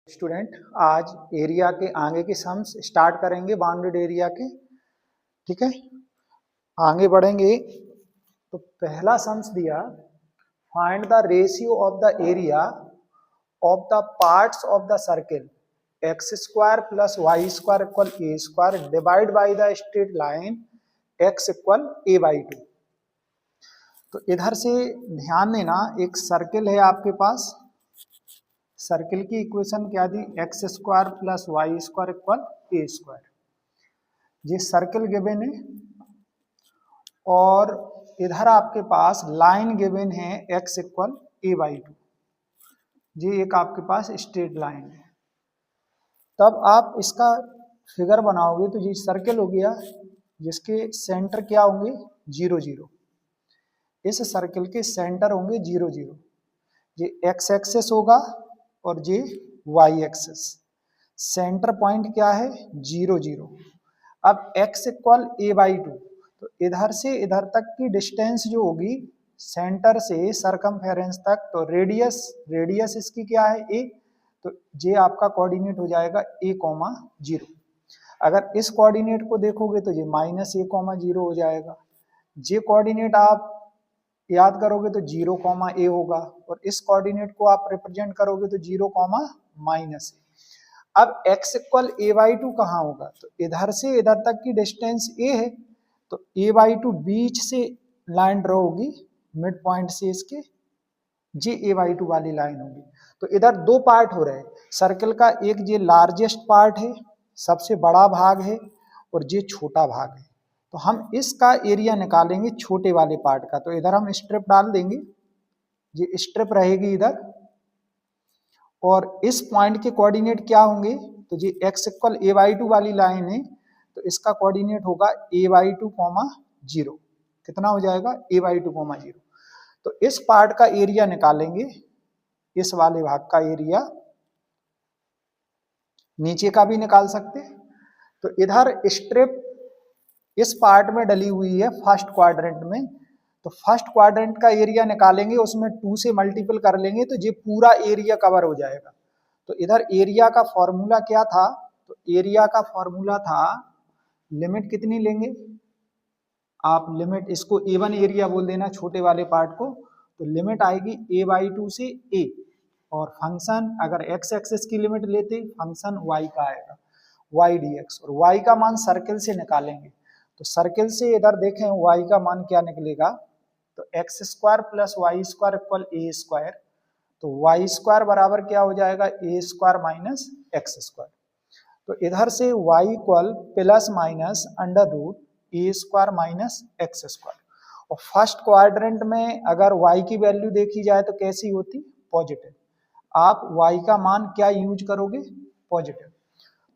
Student आज area के आगे के सम्स स्टार्ट करेंगे बाउंडेड एरिया के। ठीक है, आगे बढ़ेंगे तो पहला सम्स दिया, find the ratio of the area of the parts of the circle x square plus Y square equal A square divide by the straight line x equal A by 2। तो इधर से ध्यान देना, एक सर्किल है आपके पास, circle की equation क्या दी, X square plus Y square equal ए स्क्वायर। ये सर्किल गिवन है और इधर आपके पास लाइन गिवन है एक्स इक्वल ए बाई 2। ये एक आपके पास स्ट्रेट लाइन है। तब आप इसका फिगर बनाओगे तो ये सर्किल हो गया जिसके सेंटर क्या होंगे 0 0। इस सर्किल के सेंटर होंगे 0 0। ये एक्स एक्सेस होगा और ये वाई एक्सेस। सेंटर पॉइंट क्या है 0 0। अब x इक्वल ए बाई 2, तो इधर से इधर तक की डिस्टेंस जो होगी सेंटर से सरकमफेरेंस तक, तो रेडियस इसकी क्या है a, तो ये आपका कोऑर्डिनेट हो जाएगा a, 0। अगर इस कोऑर्डिनेट को देखोगे तो ये -a, 0 हो जाएगा। ये कोऑर्डिनेट आप याद करोगे तो 0, a होगा और इस कोऑर्डिनेट को आप रिप्रेजेंट करोगे तो 0, -a। अब x इक्वल ए बाई 2 कहाँ होगा, तो इधर से इधर तक की डिस्टेंस a है, तो a बाई 2 बीच से लाइन ड्रॉ होगी, मिड पॉइंट से इसके जी a बाई 2 वाली लाइन होगी। तो इधर दो पार्ट हो रहे हैं सर्किल का, एक ये लार्जेस्ट पार्ट है, सबसे बड़ा भाग है, और ये छोटा भाग है। तो हम इसका एरिया निकालेंगे छोटे वाले पार्ट का। तो इधर हम स्ट्रिप डाल देंगे, ये स्ट्रिप रहेगी इधर, और इस पॉइंट के कोऑर्डिनेट क्या होंगे, तो ये x इक्वल ए बाई 2 वाली लाइन है, तो इसका कोऑर्डिनेट होगा a बाई 2, 0। कितना हो जाएगा a बाई 2, 0। तो इस पार्ट का एरिया निकालेंगे, इस वाले भाग का एरिया, नीचे का भी निकाल सकते। तो इधर स्ट्रिप इस पार्ट में डली हुई है फर्स्ट क्वाड्रेंट में, तो फर्स्ट क्वाड्रेंट का एरिया निकालेंगे, उसमें 2 से मल्टीपल कर लेंगे तो ये पूरा एरिया कवर हो जाएगा। तो इधर एरिया का फॉर्मूला क्या था, तो एरिया का फॉर्मूला था, लिमिट कितनी लेंगे आप, लिमिट इसको A1 एरिया बोल देना छोटे वाले पार्ट को, तो लिमिट आएगी a बाई 2 से a, और फंक्शन अगर x एक्सिस की लिमिट लेते फंक्शन y का आएगा y dx, और y का मान सर्किल से निकालेंगे। तो सर्किल से इधर देखें y का मान क्या निकलेगा, तो X square plus Y square equal ए स्क्वायर, तो वाई स्क्वायर बराबर क्या हो जाएगा A square minus x square. तो इधर से y equal plus minus under root ए स्क्वायर माइनस एक्स स्क्वायर। और फर्स्ट क्वाड्रेंट में अगर y की वैल्यू देखी जाए तो कैसी होती, पॉजिटिव। आप y का मान क्या यूज करोगे, पॉजिटिव।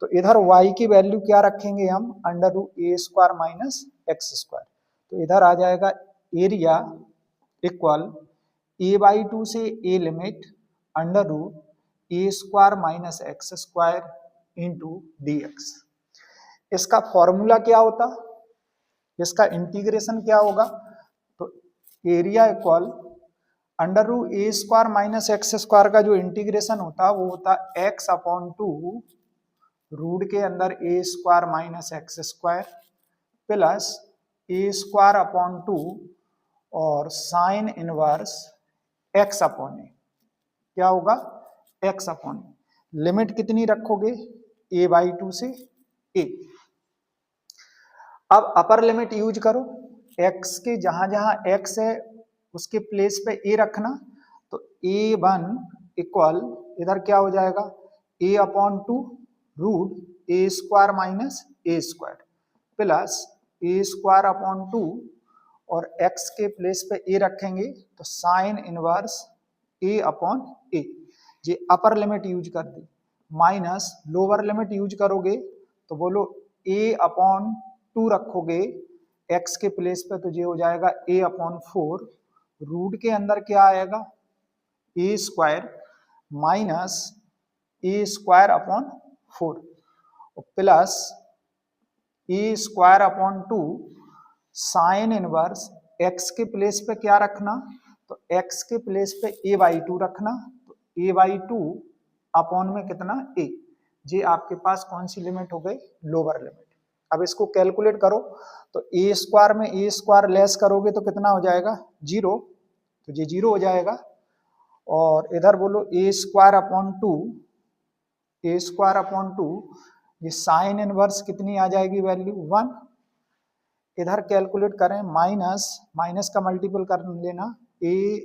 तो इधर y की वैल्यू क्या रखेंगे हम, अंडर रूट ए स्क्वायर माइनस एक्स स्क्वायर। तो इधर आ जाएगा एरिया इक्वल a बाई 2 से a limit under root A square minus x square into dx। इसका फॉर्मूला क्या होता, इसका इंटीग्रेशन क्या होगा, तो एरिया इक्वल अंडर रूट ए स्क्वायर माइनस एक्स स्क्वायर का जो इंटीग्रेशन होता वो होता x अपॉन 2 रूट के अंदर A square minus x square plus A square upon 2 और sine inverse x upon A, क्या होगा x अपॉन ए। लिमिट कितनी रखोगे a बाई 2 से a। अब अपर लिमिट यूज करो, x के जहां जहां x है उसके प्लेस पे a रखना, तो a1 इक्वल इधर क्या हो जाएगा a upon 2 root A square minus a square plus A square upon 2, और x के प्लेस पे a रखेंगे तो sine inverse a upon a। ये अपर लिमिट यूज कर दी, माइनस लोअर लिमिट यूज करोगे तो बोलो a अपॉन 2 रखोगे x के प्लेस पे, तो ये हो जाएगा a अपॉन 4 रूट के अंदर क्या आएगा a square minus a square upon 4 plus A square upon 2 sign inverse x के प्लेस पे क्या रखना, तो x के प्लेस पे a बाई 2 रखना, तो a बाई 2 अपॉन में कितना a, ये आपके पास कौन सी लिमिट हो गई, लोअर लिमिट। अब इसको कैलकुलेट करो तो a स्क्वायर में a स्क्वायर लेस करोगे तो कितना हो जाएगा 0, तो ये 0 हो जाएगा। और इधर बोलो a square upon 2, a square upon 2, ये साइन इनवर्स कितनी आ जाएगी वैल्यू 1। इधर कैलकुलेट करें माइनस का मल्टीपल कर लेना a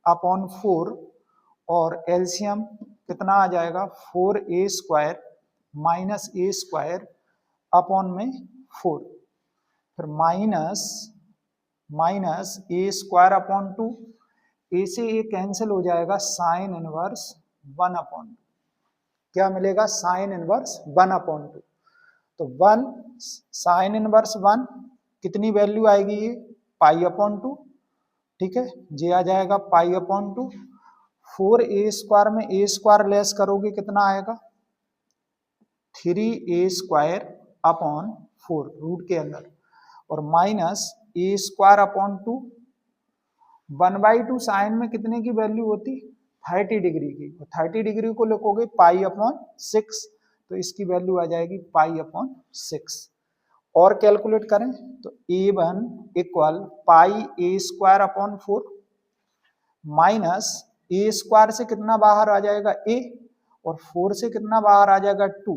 अपॉन 4 और एलसीएम कितना आ जाएगा 4a square minus a square upon में 4, फिर minus a square upon 2, a से a कैंसिल हो जाएगा साइन इनवर्स 1 अपॉन 2, क्या मिलेगा साइन इनवर्स 1 अपॉन 2, तो 1 साइन इनवर्स 1 कितनी वैल्यू आएगी ये पाई अपॉन 2, ठीक है, ये आ जाएगा पाई अपॉन 2। 4a स्क्वायर में a स्क्वायर लेस करोगे कितना आएगा 3a स्क्वायर अपॉन 4 रूट के अंदर, और minus a square upon 2, 1/2 sine में कितने की वैल्यू होती 30 डिग्री की, तो 30 डिग्री को लिखोगे पाई अपॉन 6, तो इसकी वैल्यू आ जाएगी पाई अपॉन 6। और कैलकुलेट करें तो a1 equal pi a square upon 4 minus a square से कितना बाहर आ जाएगा a, और 4 से कितना बाहर आ जाएगा 2,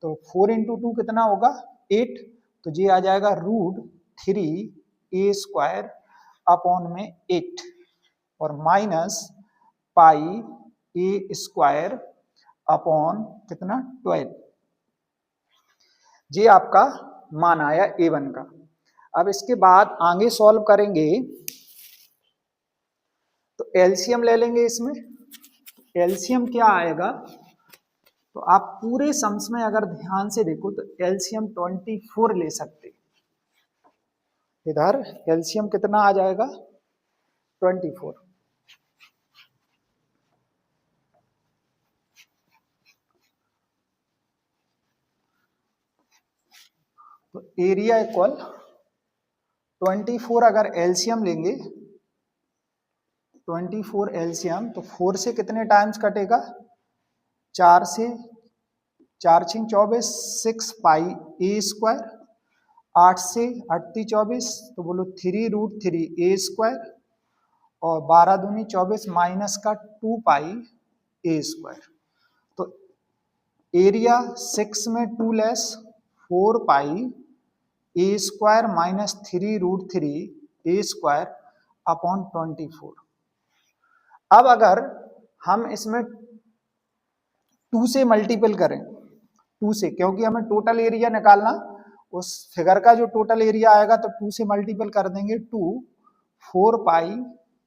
तो 4 इंटू 2 कितना होगा 8, तो ये आ जाएगा रूट 3a स्क्वायर अपॉन में 8, और minus pi a square upon कितना 12, ये आपका मान आया a1 का। अब इसके बाद आगे सॉल्व करेंगे तो एलसीएम ले लेंगे इसमें, एलसीएम क्या आएगा, तो आप पूरे सम्स में अगर ध्यान से देखो तो एलसीएम 24 ले सकते, इधर एलसीएम कितना आ जाएगा 24, तो एरिया इक्वल 24 अगर एलसीएम लेंगे 24 एलसीएम, तो 4 से कितने टाइम्स कटेगा 4 से, 4 6 24, 6 पाई a स्क्वायर, 8 से 8 24, तो बोलो 3 रूट 3 a स्क्वायर, और 12 दूनी 24 माइनस का 2 पाई a स्क्वायर, तो एरिया 6 में 2 less 4 pi a square minus 3 root 3 a square upon 24। अब अगर हम इसमें 2 से मल्टीपल करें, 2 से, क्योंकि हमें टोटल एरिया निकालना, उस फिगर का जो टोटल एरिया आएगा तो 2 से मल्टीपल कर देंगे, 2 4 pi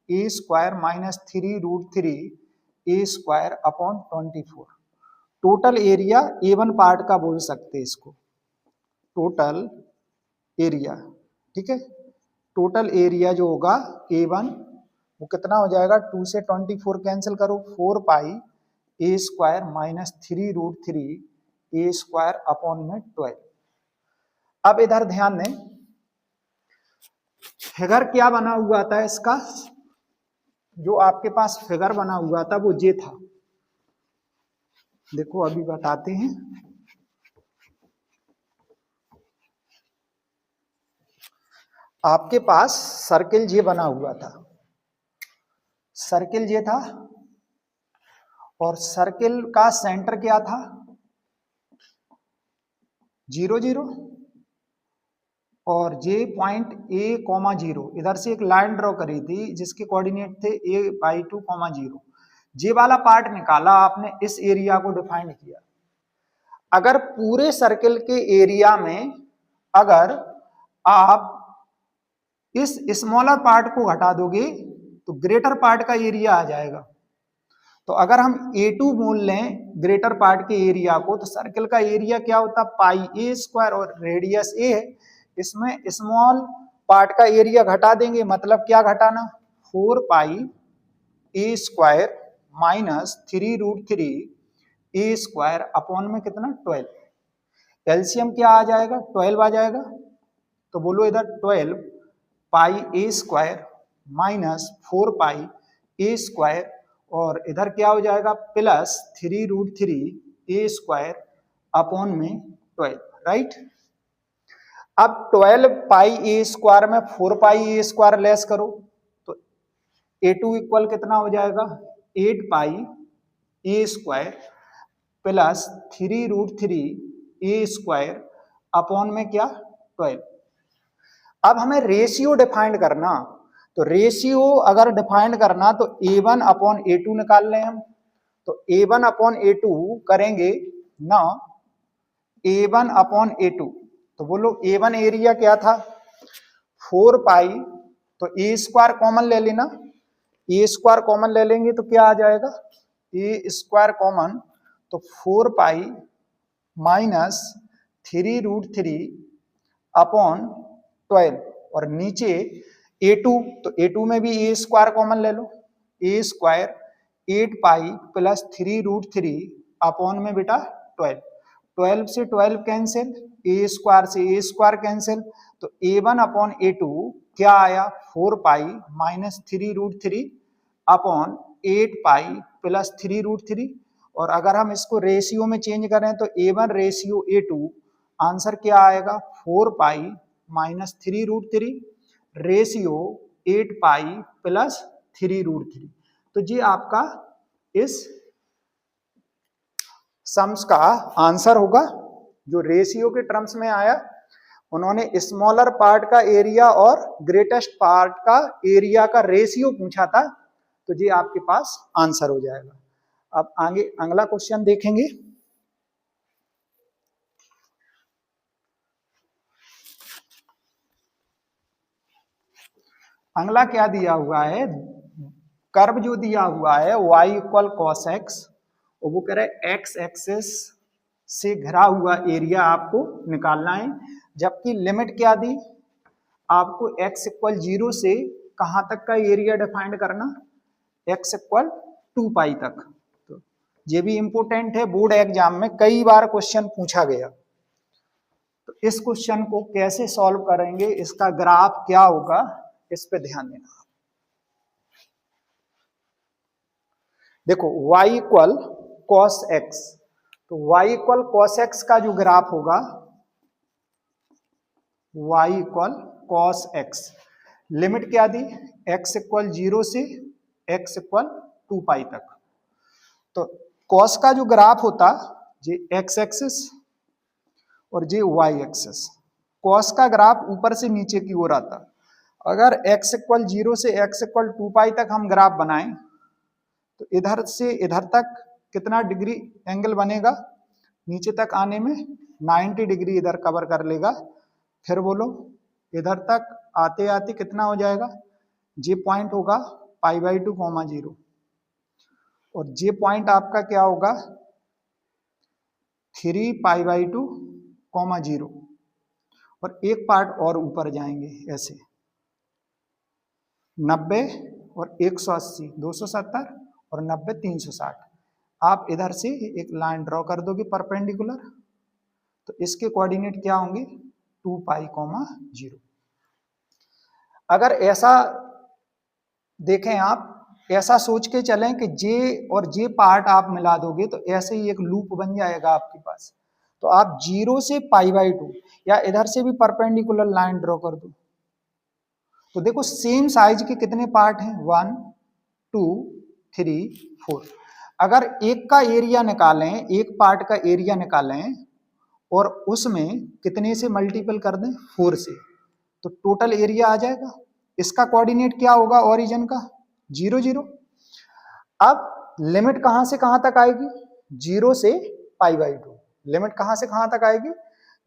a square minus 3 root 3 a square upon 24। Total area A1 part का बोल सकते हैं इसको, टोटल एरिया, ठीक है, टोटल एरिया जो होगा A1 वो कितना हो जाएगा 2 से 24 कैंसिल करो, 4 pi a square minus 3 root 3 a square upon में 12। अब इधर ध्यान दें फिगर क्या बना हुआ था इसका, जो आपके पास फिगर बना हुआ था वो ये था, देखो अभी बताते हैं। आपके पास सर्किल ये बना हुआ था, सर्किल ये था, और सर्किल का सेंटर क्या था 0 0, और ये पॉइंट a,0, इधर से एक लाइन ड्रॉ करी थी जिसके कोऑर्डिनेट थे a/2, 0। ये वाला पार्ट निकाला आपने, इस एरिया को डिफाइन किया। अगर पूरे सर्किल के एरिया में अगर आप इस स्मॉलर पार्ट को घटा दोगे तो ग्रेटर पार्ट का एरिया आ जाएगा। तो अगर हम A2 बोल लें ग्रेटर पार्ट के एरिया को, तो सर्किल का एरिया क्या होता पाई a स्क्वायर, और रेडियस a है, इसमें स्मॉल पार्ट का एरिया घटा देंगे, मतलब क्या घटाना 4 pi a square minus 3 root 3 a square upon में कितना 12। एलसीएम क्या आ जाएगा 12 आ जाएगा, तो बोलो इधर 12 पाई a square minus 4 pi a square, और इधर क्या हो जाएगा प्लस 3√3 a² अपॉन में 12, राइट। अब 12 पाई a² में 4 पाई a² लेस करो तो a2 इक्वल कितना हो जाएगा 8 पाई a² प्लस 3√3 a² अपॉन में क्या 12। अब हमें रेशियो डिफाइंड करना, तो रेशियो अगर डिफाइंड करना तो a1 अपॉन a2 निकाल लें हम। तो a1 अपॉन a2 करेंगे ना, a1 अपॉन a2, तो बोलो a1 एरिया क्या था 4 पाई, तो a² कॉमन ले लेना, a² कॉमन ले लेंगे तो क्या आ जाएगा a² कॉमन, तो 4 पाई माइनस 3√3 अपॉन 12 और नीचे a2, तो a2 में भी a² कॉमन ले लो, a² 8 पाई प्लस 3√3 अपॉन में बेटा 12, 12 से 12 कैंसिल, a² से a² कैंसिल, तो a1 अपॉन a2 क्या आया 4 pi minus 3√3 upon 8 pi plus 3√3, और अगर हम इसको रेशियो में चेंज करें तो a1 रेशियो a2 आंसर क्या आएगा 4 pi minus 3√3 ratio 8 pi plus 3√3। तो ये आपका इस सम्स का आंसर होगा जो रेशियो के टर्म्स में आया। उन्होंने स्मॉलर पार्ट का एरिया और ग्रेटेस्ट पार्ट का एरिया का रेशियो पूछा था, तो ये आपके पास आंसर हो जाएगा। अब आगे अगला क्वेश्चन देखेंगे। अगला क्या दिया हुआ है, कर्व जो दिया हुआ है y इक्वल cos x, और वो कह रहे x एक्सिस से घिरा हुआ एरिया आपको निकालना है, जबकि लिमिट क्या दी आपको x इक्वल 0 से कहां तक का एरिया डिफाइंड करना, x इक्वल 2 पाई तक। तो ये भी इंपॉर्टेंट है, बोर्ड एग्जाम में कई बार क्वेश्चन पूछा गया। तो इस क्वेश्चन को कैसे सॉल्व करेंगे, इसका ग्राफ क्या होगा, इस पे ध्यान देना। देखो y इक्वल cos x, तो y इक्वल cos x का जो ग्राफ होगा y equal cos x, limit क्या दी x इक्वल 0 से x इक्वल 2 पाई तक। तो cos का जो ग्राफ होता ये x एक्सिस और ये y एक्सिस, cos का ग्राफ ऊपर से नीचे की ओर आता। अगर x इक्वल 0 से x इक्वल 2 पाई तक हम ग्राफ बनाएं तो इधर से इधर तक कितना डिग्री एंगल बनेगा, नीचे तक आने में 90 डिग्री इधर कवर कर लेगा। फिर बोलो इधर तक आते आते कितना हो जाएगा, जे पॉइंट होगा π/2, 0, और जे पॉइंट आपका क्या होगा 3π/2, 0, और एक पार्ट और ऊपर जाएंगे ऐसे 90 और 180, 270 और 90, 360। आप इधर से एक लाइन ड्रॉ कर दोगे परपेंडिकुलर, तो इसके कोऑर्डिनेट क्या होंगे 2π, 0। अगर ऐसा देखें आप, ऐसा सोच के चलें कि जे और जे पार्ट आप मिला दोगे तो ऐसे ही एक लूप बन जाएगा आपके पास। तो आप 0 से π/2 या इधर से भी परपेंडिकुलर लाइन ड्रॉ कर दो, तो देखो सेम साइज के कितने पार्ट हैं 1, 2, 3, 4। अगर एक का एरिया निकालें, एक पार्ट का एरिया निकालें और उसमें कितने से मल्टीपल कर दें 4 से, तो टोटल एरिया आ जाएगा। इसका कोऑर्डिनेट क्या होगा ओरिजिन का 0, 0। अब लिमिट कहां से कहां तक आएगी 0 से π/2, लिमिट कहां से कहां तक आएगी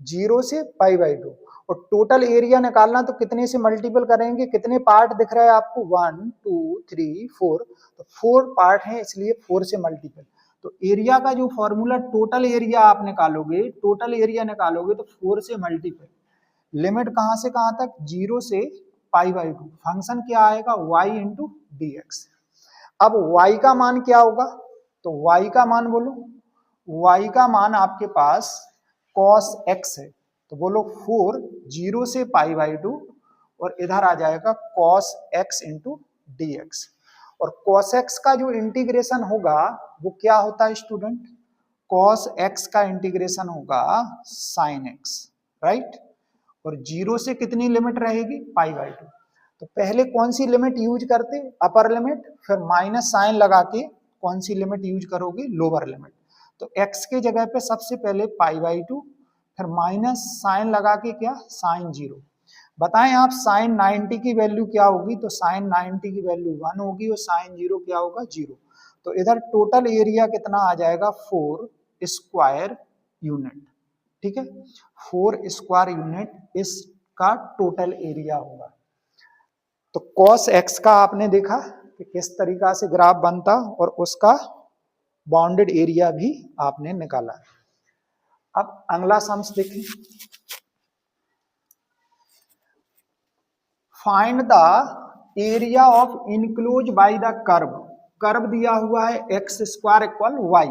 0 से π/2, और टोटल एरिया निकालना तो कितने से मल्टीपल करेंगे, कितने पार्ट दिख रहा है आपको 1, 2, 3, 4, तो 4 पार्ट हैं इसलिए 4 से मल्टीपल। तो एरिया का जो फॉर्मूला टोटल एरिया आप निकालोगे, टोटल एरिया निकालोगे तो 4 से मल्टीपल, लिमिट कहां से कहां तक 0 से π/2, फंक्शन क्या आएगा y इंटू dx। अब y का मान क्या होगा, तो y का मान बोलो, y का मान आपके पास cos x है, तो बोलो 4, 0 से π/2 और इधर आ जाएगा cos x इंटू dx। और cos x का जो इंटीग्रेशन होगा वो क्या होता है स्टूडेंट, cos x का इंटीग्रेशन होगा sin x, राइट। और 0 से कितनी लिमिट रहेगी, π/2। तो पहले कौन सी लिमिट यूज करते, अपर लिमिट, फिर माइनस साइन लगा के कौन सी लिमिट यूज करोगे, लोअर लिमिट। तो x के जगह पे सबसे पहले π/2, फिर माइनस साइन लगा के क्या, साइन 0। बताएं आप साइन 90 की वैल्यू क्या होगी, तो साइन 90 की वैल्यू 1 होगी और साइन 0 क्या होगा, 0। तो इधर टोटल एरिया कितना आ जाएगा, 4 स्क्वायर यूनिट, ठीक है। 4 स्क्वायर यूनिट इसका टोटल एरिया होगा। तो cos x का आपने देखा कि किस तरीका से ग्राफ बनता और उसका बाउंडेड एरिया भी आपने निकाला। अब अगला सम्स देखें, find the area of enclose by the curve. Curve दिया हुआ है एक्स स्क्वायर इक्वल वाई,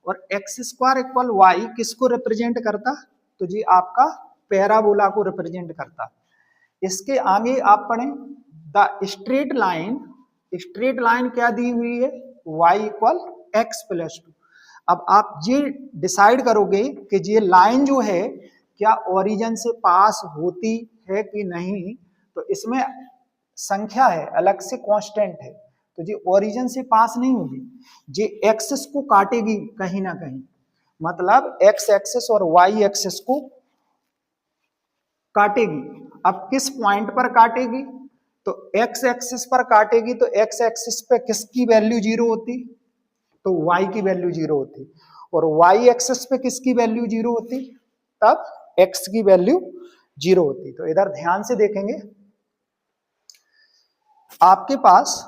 और एक्स स्क्वायर इक्वल वाई किसको रिप्रेजेंट करता, तो जी आपका पैराबोला को रिप्रेजेंट करता। इसके आगे आप पढ़ें the straight line, straight line क्या दी हुई है, y इक्वल एक्स प्लस 2। अब आप ये डिसाइड करोगे कि ये लाइन जो है क्या ओरिजिन से पास होती है कि नहीं, तो इसमें संख्या है, अलग से कांस्टेंट है, तो ये ओरिजिन से पास नहीं होगी, ये एक्सिस को काटेगी कहीं ना कहीं, मतलब एक्स एक्सिस और वाई एक्सिस को काटेगी। अब किस पॉइंट पर काटेगी, तो एक्स एक्सिस पर काटेगी, तो एक्स एक्सिस पे किसकी वैल्यू 0 होती, तो y की वैल्यू 0 होती, और y एक्सिस पे किसकी वैल्यू 0 होती, तब x की वैल्यू 0 होती। तो इधर ध्यान से देखेंगे, आपके पास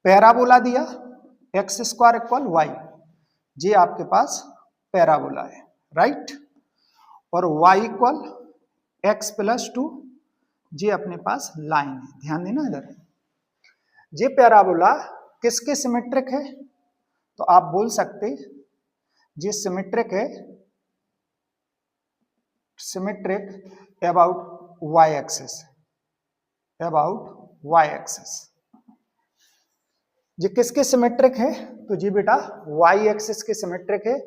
पैराबोला दिया एक्स स्क्वायर इक्वल वाई, ये आपके पास पैराबोला है, राइट। और y इक्वल एक्स प्लस 2, ये अपने पास लाइन है। ध्यान देना इधर, ये पैराबोला किसके सिमेट्रिक है, तो आप बोल सकते ये सिमेट्रिक है, symmetric about y axis, about y axis. ये किसके सिमेट्रिक है, तो जी बेटा y एक्सिस के सिमेट्रिक है।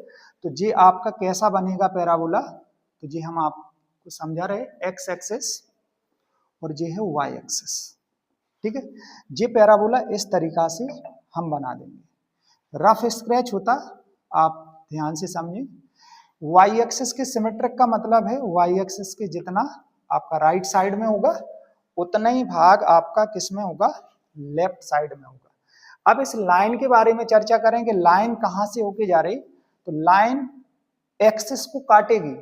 तो जी आपका कैसा बनेगा पैराबोला, तो जी हम आपको समझा रहे x एक्सिस और ये है y एक्सिस, ठीक है। ये पैराबोला इस तरीका से हम बना देंगे, रफ स्क्रैच होता, आप ध्यान से समझें। y एक्सिस के सिमेट्रिक का मतलब है y एक्सिस के जितना आपका राइट साइड में होगा उतना ही भाग आपका किस में होगा, लेफ्ट साइड में होगा। अब इस लाइन के बारे में चर्चा करें कि लाइन कहां से होके जा रही, तो लाइन एक्सिस को काटेगी,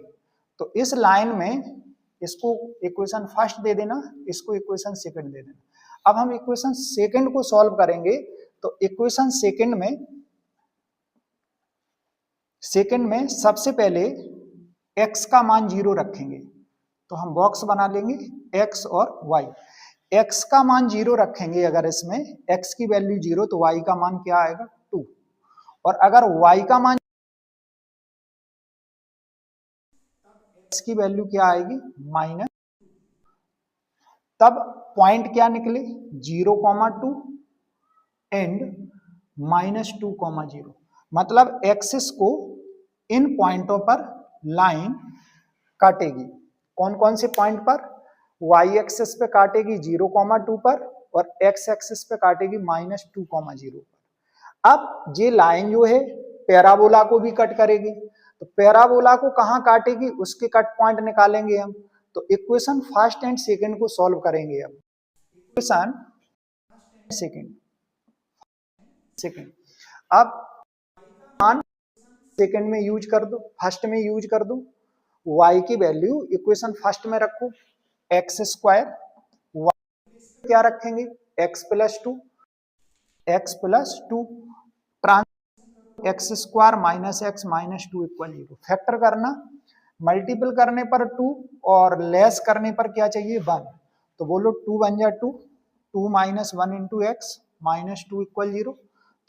तो इस लाइन में इसको इक्वेशन फर्स्ट दे देना, इसको इक्वेशन सेकंड दे देना। अब हम इक्वेशन सेकंड को सॉल्व करेंगे, तो इक्वेशन सेकंड में सबसे पहले x का मान 0 रखेंगे, तो हम बॉक्स बना लेंगे x और y। x का मान 0 रखेंगे, अगर इसमें x की वैल्यू 0, तो y का मान क्या आएगा, 2। और अगर y का मान x की वैल्यू क्या आएगी, माइनस, तब पॉइंट क्या निकले, 0,2 एंड -2,0। मतलब एक्सिस को इन पॉइंटों पर लाइन काटेगी। कौन कौन से पॉइंट पर, y एक्सिस पे काटेगी 0,2 पर, और x एक्सिस पे काटेगी -2,0 पर। अब ये लाइन जो है पैराबोला को भी कट करेगी, तो पैराबोला को कहां काटेगी, उसके कट पॉइंट निकालेंगे हम। तो इक्वेशन फर्स्ट एंड सेकंड को सॉल्व करेंगे। अब इक्वेशन सेकंड अब मान सेकंड में यूज कर दो, फर्स्ट में यूज कर दो। y की वैल्यू इक्वेशन फर्स्ट में रखो एक्स स्क्वायर, y क्या रखेंगे, x plus 2, trans x square minus x minus 2 equal 0। Factor करना, मल्टीपल करने पर 2 और लेस करने पर क्या चाहिए, 1। तो बोलो 2 बन जा 2, 2 minus 1 into x minus 2 equal 0।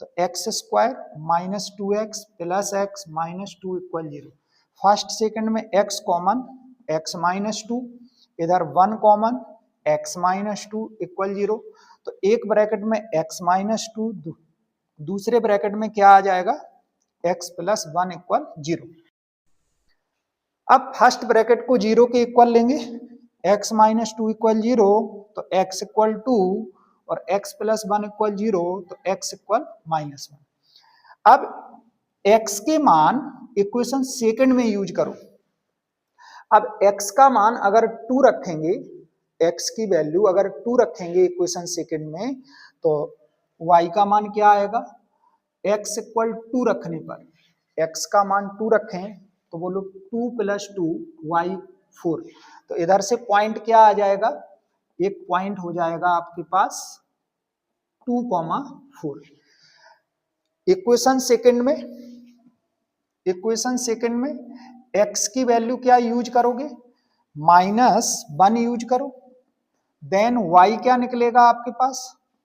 तो X square minus 2x plus x minus 2 equal 0। First second में x कॉमन, x माइनस 2, इधर 1 कॉमन, x माइनस 2 इक्वल 0। तो एक ब्रैकेट में x माइनस 2, दूसरे ब्रैकेट में क्या आ जाएगा x प्लस 1 इक्वल 0। अब फर्स्ट ब्रैकेट को 0 के इक्वल लेंगे, x माइनस 2 इक्वल 0 तो x इक्वल 2 और x प्लस 1 इक्वल 0 तो x इक्वल माइनस 1। अब x के मान इक्वेशन सेकंड में यूज करो। अब x का मान अगर 2 रखेंगे, x की वैल्यू अगर 2 रखेंगे इक्वेशन सेकंड में तो y का मान क्या आएगा, x इक्वल 2 रखने पर x का मान 2 रखें तो बोलो 2 प्लस 2 y 4, तो इधर से पॉइंट क्या आ जाएगा, एक पॉइंट हो जाएगा आपके पास 2,4। इक्वेशन सेकंड में x की वैल्यू क्या यूज करोगे, -1 यूज करो, देन y क्या निकलेगा आपके पास,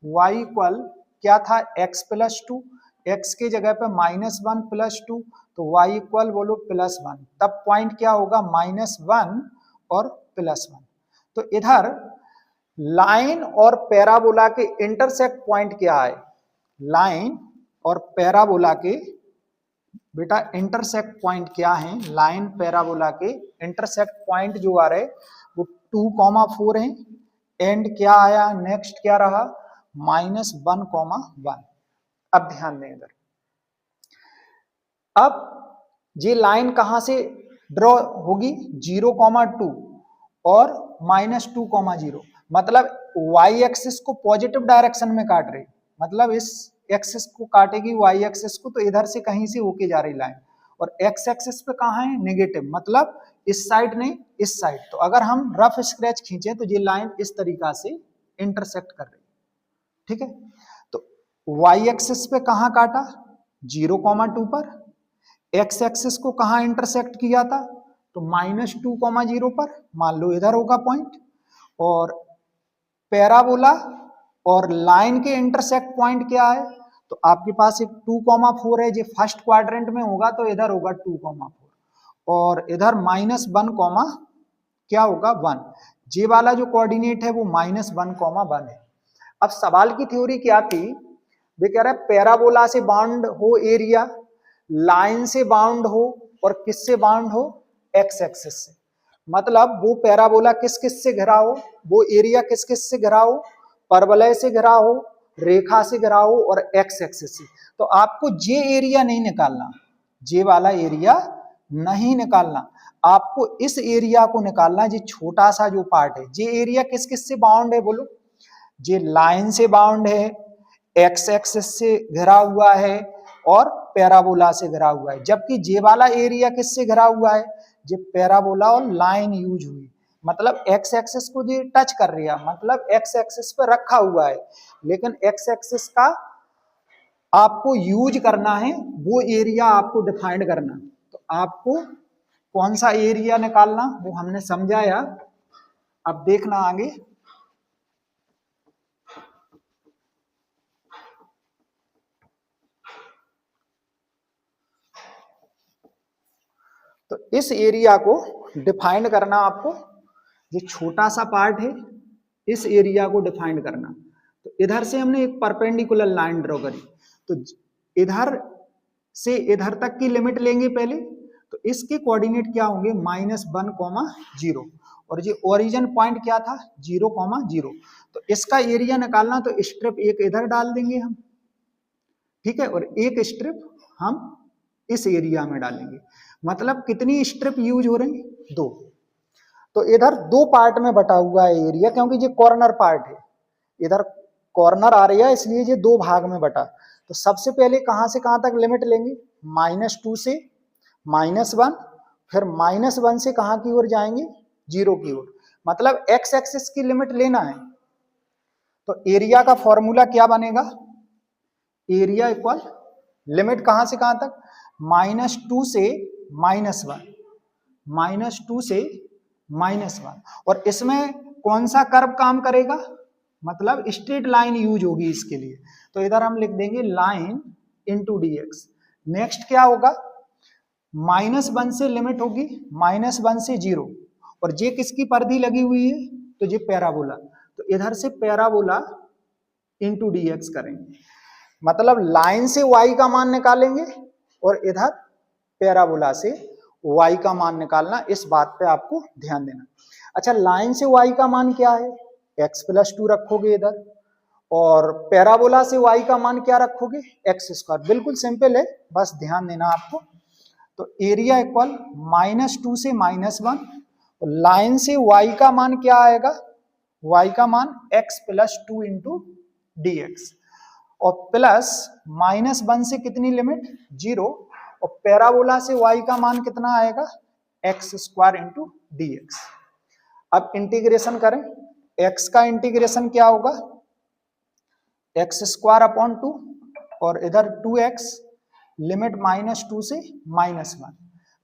y इक्वल क्या था x प्लस 2, x की जगह पे -1 प्लस 2 तो y इक्वल बोलो +1, तब पॉइंट क्या होगा -1 और +1। तो इधर लाइन और पैराबोला के इंटरसेक्ट पॉइंट क्या है, लाइन और पैराबोला के बेटा इंटरसेक्ट पॉइंट क्या है, लाइन पैराबोला के इंटरसेक्ट पॉइंट जो आ रहे वो 2,4 है, एंड क्या आया नेक्स्ट क्या रहा -1,1। अब ध्यान दें इधर, अब ये लाइन कहां से ड्रॉ होगी, 0,2 और -2,0, मतलब y एक्सिस को पॉजिटिव डायरेक्शन में काट रही, मतलब इस एक्सिस को काटेगी y एक्सिस को, तो इधर से कहीं से होके जा रही लाइन, और x एक्सिस पे कहाँ है नेगेटिव, मतलब इस साइड नहीं इस साइड। तो अगर हम रफ स्क्रैच खींचे तो ये लाइन इस तरीका से इंटरसेक्ट कर रही, ठीक है। तो y एक्सिस पे कहाँ काटा 0,2 पर, x एक्सिस को कहाँ इंटरसेक्ट किया था तो -2,0 पर, मान लो इधर होगा पॉइंट, और पैराबोला और लाइन के इंटरसेक्ट पॉइंट क्या है, तो आपके पास एक 2,4 है, जो फर्स्ट क्वाड्रेंट में होगा तो इधर होगा 2,4 और इधर -1, क्या होगा 1, जे वाला जो कोऑर्डिनेट है वो -1,1 है। अब सवाल की थ्योरी क्या थी, वे कह रहे पैराबोला से बाउंड हो एरिया, लाइन से बाउंड हो और किससे बाउंड हो x एक्सिस से, मतलब वो पैराबोला किस किस से घिरा हो, वो एरिया किस किस से घिरा हो, परवलय से घिरा हो, रेखा से घिरा हो और x एक्सिस से। तो आपको जे एरिया नहीं निकालना, जे वाला एरिया नहीं निकालना, आपको इस एरिया को निकालना, जो छोटा सा जो पार्ट है। जे एरिया किस किस से बाउंड है बोलो, जे लाइन से बाउंड है, x एक्सिस से घिरा हुआ है और पैराबोला से घिरा हुआ है, जबकि जे वाला एरिया किससे घिरा हुआ है, जे पैराबोला और लाइन यूज हुई, मतलब x एक्सिस को जो टच कर रही है, मतलब x एक्सिस पे रखा हुआ है, लेकिन x एक्सिस का आपको यूज करना है, वो एरिया आपको डिफाइंड करना। तो आपको कौन सा एरिया निकालना वो हमने समझाया, अब देखना आगे। तो इस एरिया को डिफाइंड करना, आपको जो छोटा सा पार्ट है इस एरिया को डिफाइंड करना। तो इधर से हमने एक परपेंडिकुलर लाइन ड्रॉ करी, तो इधर से इधर तक की लिमिट लेंगे पहले, तो इसके कोऑर्डिनेट क्या होंगे -1,0 और ये ओरिजिन पॉइंट क्या था 0,0। तो इसका एरिया निकालना, तो स्ट्रिप एक इधर डाल देंगे हम, ठीक है, और एक स्ट्रिप हम इस एरिया में डालेंगे, मतलब कितनी स्ट्रिप यूज हो रही 2। तो इधर 2 पार्ट में बटा हुआ है एरिया, क्योंकि ये कॉर्नर पार्ट है, इधर कॉर्नर आ रही है, इसलिए ये 2 भाग में बटा। तो सबसे पहले कहां से कहां तक लिमिट लेंगे, -2 से -1, फिर -1 से कहां की ओर जाएंगे 0 की ओर, मतलब x एक्सिस की लिमिट लेना है। तो एरिया का फॉर्मूला क्या बनेगा, एरिया इक्वल लिमिट कहां से कहां तक -2 से -1, -2 से -1, और इसमें कौन सा कर्व काम करेगा, मतलब स्ट्रेट लाइन यूज होगी इसके लिए। तो इधर हम लिख देंगे लाइन इंटू dx। नेक्स्ट क्या होगा, -1 से लिमिट होगी, -1 से 0, और ये किसकी परिधि लगी हुई है, तो ये पैराबोला। तो इधर से पैराबोला इंटू डी एक्स करेंगे। मतलब लाइन से y का मान निकालेंगे और इधर पैराबोला से y का मान निकालना, इस बात पे आपको ध्यान देना। अच्छा, लाइन से y का मान क्या है, x+2 रखोगे इधर, और पैराबोला से y का मान क्या रखोगे, x²। बिल्कुल सिंपल है, बस ध्यान देना आपको। तो एरिया इक्वल -2 से -1, लाइन से y का मान क्या आएगा, y का मान x+2 इंटू डी एक्स, और प्लस -1 से कितनी लिमिट, 0, और पैराबोला से y का मान कितना आएगा, x² इंटू डी एक्स। अब इंटीग्रेशन करें, x का इंटीग्रेशन क्या होगा, x²/2 और इधर 2x, लिमिट -2 से -1।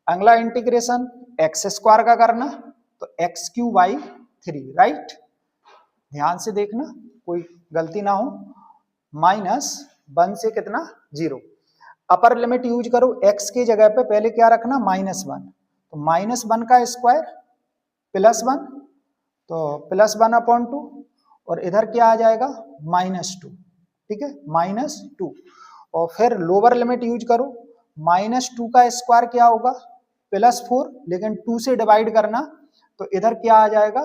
अगला इंटीग्रेशन x² का करना, तो x³/3, राइट। ध्यान से देखना कोई गलती ना हो, -1 से कितना, 0। अपर लिमिट यूज करो, x की जगह पे पहले क्या रखना, -1, तो -1 का स्क्वायर +1, तो +1/2, और इधर क्या आ जाएगा, -2, ठीक है, -2। और फिर लोअर लिमिट यूज करो, -2 का स्क्वायर क्या होगा, +4, लेकिन 2 से डिवाइड करना, तो इधर क्या आ जाएगा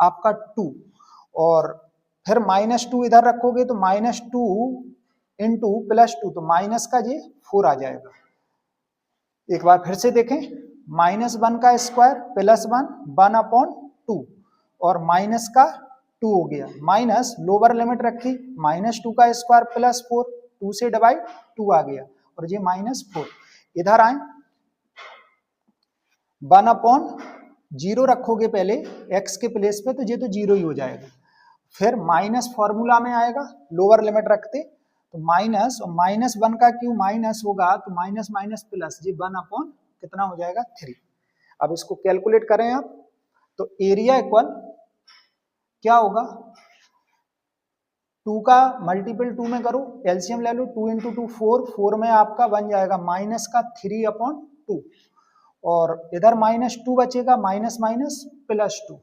आपका 2, और फिर -2 इधर रखोगे तो -2 इंटू +2, तो माइनस का ये 4 आ जाएगा। एक बार फिर से देखें, -1 का स्क्वायर +1, 1/2, और माइनस का 2 हो गया, माइनस लोअर लिमिट रखी, -2 का स्क्वायर +4, 2 से डिवाइड 2 आ गया, और ये -4। इधर आए, 1/0 रखोगे पहले x के प्लेस पे, तो ये तो 0 ही हो जाएगा। फिर माइनस फॉर्मूला में आएगा, लोअर लिमिट रखते, तो माइनस, और -1 का क्यों माइनस होगा, तो माइनस माइनस प्लस, ये 1/ कितना हो जाएगा, 3। अब इसको कैलकुलेट करें आप, तो एरिया इक्वल क्या होगा, 2 का मल्टीपल 2 में करो, एलसीएम ले लो, 2 × 2 4, 4 में आपका बन जाएगा -3/2, और इधर -2 बचेगा, माइनस माइनस +2,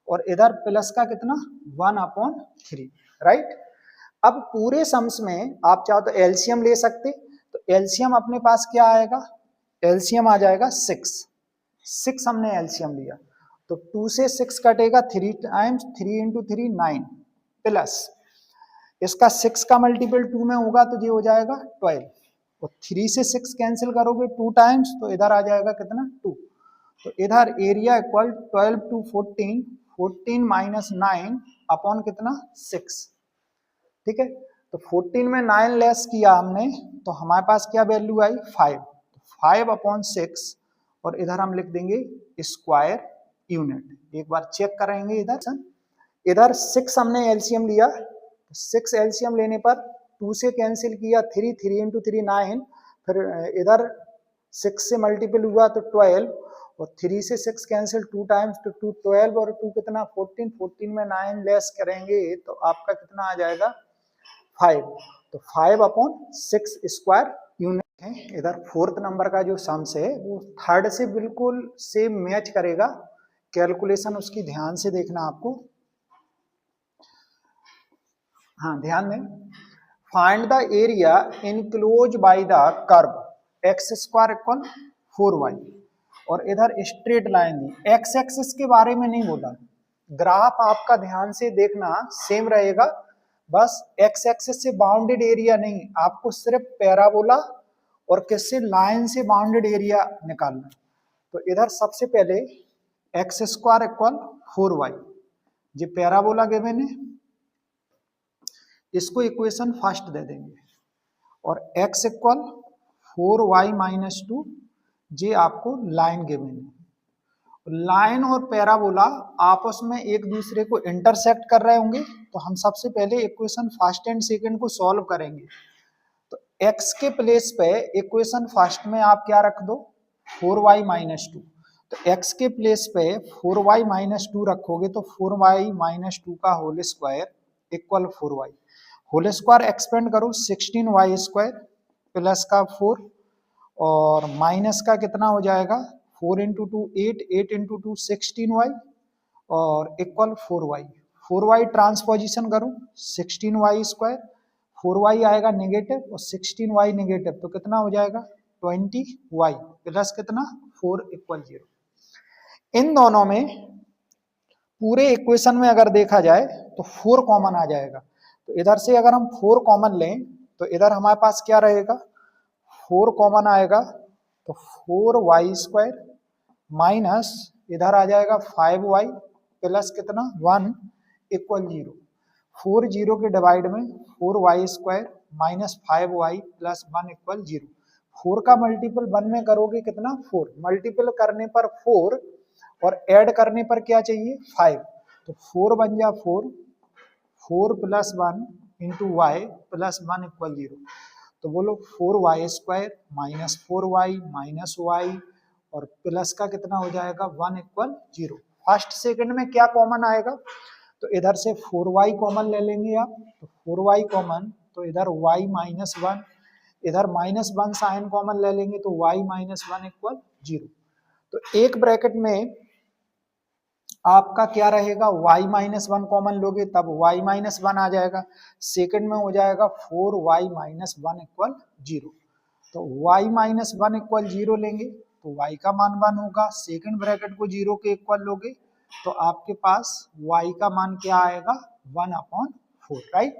और इधर प्लस का कितना, 1/3, राइट। अब पूरे सम्स में आप चाहो तो एलसीएम ले सकते, तो एलसीएम अपने पास क्या आएगा, एलसीएम आ जाएगा 6 हमने एलसीएम लिया, तो 2 से 6 कटेगा, 3 टाइम्स 3 × 3 9, प्लस इसका 6 का मल्टीपल 2 में होगा, तो ये हो जाएगा 12, और 3 से 6 कैंसिल करोगे 2 टाइम्स, तो इधर आ जाएगा कितना, 2। तो इधर एरिया इक्वल 12 to 14, 14 - 9 अपॉन कितना, 6, ठीक है। तो 14 में 9 लेस किया हमने, तो हमारे पास क्या वैल्यू आई, 5, 5/6, और इधर हम लिख देंगे स्क्वायर यूनिट। एक बार चेक करेंगे, इधर 6 हमने एलसीएम लिया, 6 एलसीएम लेने पर 2 से कैंसिल किया, 3 × 3 9, फिर इधर 6 से मल्टीपल हुआ तो 12, और 3 से 6 कैंसिल 2 टाइम्स, तो 2 12, और 2 कितना, 14, 14 में 9 लेस करेंगे, तो आपका कितना आ जाएगा, 5। तो 5/6 स्क्वायर यूनिट है। इधर 4th नंबर का जो सम्स है वो 3rd से बिल्कुल सेम मैच करेगा, कैलकुलेशन उसकी ध्यान से देखना आपको। हाँ, ध्यान दें, find the area enclose by the curve x² = 4y, और इधर स्ट्रेट लाइन दी, एक्स एक्सिस के बारे में नहीं बोला, ग्राफ आपका ध्यान से देखना सेम रहेगा, बस एक्स एक्सिस से बाउंडेड एरिया नहीं, आपको सिर्फ पैराबोला और किससे, लाइन से बाउंडेड एरिया निकालना। तो इधर सबसे पहले x² = 4y, ये पैराबोला गिवन है, इसको इक्वेशन फर्स्ट दे देंगे, और x = 4y - 2, ये आपको लाइन गिवन है। लाइन और पैराबोला आपस में एक दूसरे को इंटरसेक्ट कर रहे होंगे, तो हम सबसे पहले इक्वेशन फर्स्ट एंड सेकंड को सॉल्व करेंगे। तो x के प्लेस पे इक्वेशन फर्स्ट में आप क्या रख दो, 4y - 2, तो x के प्लेस पे 4y - 2 रखोगे, तो 4y - 2 का whole square equal 4y, whole square expand करो, 16y² प्लस का 4, और माइनस का कितना हो जाएगा, 4 × 2 8, 8 × 2 16y, और इक्वल 4y, 4y ट्रांसपोजिशन करो 16y², 4y आएगा नेगेटिव और 16y नेगेटिव, तो कितना हो जाएगा 20y प्लस कितना 4 = 0। इन दोनों में पूरे इक्वेशन में अगर देखा जाए तो 4 कॉमन आ जाएगा। तो इधर से अगर हम 4 कॉमन लें तो इधर हमारे पास क्या रहेगा 4 कॉमन आएगा, तो 4y² माइनस इधर आ जाएगा 5y प्लस कितना 1 = 0। 4 0 के डिवाइड में 4y² माइनस 5y प्लस 1 = 0। 4 का मल्टीपल 1 में करोगे कितना 4, मल्टीपल करने पर 4 और ऐड करने पर क्या चाहिए 5, तो 4 बन जा 4, 4 प्लस 1 इंटू वाई प्लस 1 = 0। तो बोलो 4y² minus 4y minus y और प्लस का कितना हो जाएगा 1 = 0। फर्स्ट सेकंड में क्या कॉमन आएगा, तो इधर से 4y कॉमन ले लेंगे आप, तो 4y कॉमन, तो इधर y माइनस 1, इधर माइनस 1 साइन कॉमन ले लेंगे तो y माइनस 1 = 0। तो एक ब्रैकेट में आपका क्या रहेगा y माइनस 1 कॉमन लोगे तब y माइनस 1 आ जाएगा, सेकंड में हो जाएगा 4y माइनस 1 = 0। तो y माइनस 1 = 0 लेंगे तो y का मान 1 होगा, सेकंड ब्रैकेट को 0 के इक्वल लोगे तो आपके पास y का मान क्या आएगा 1/4, राइट।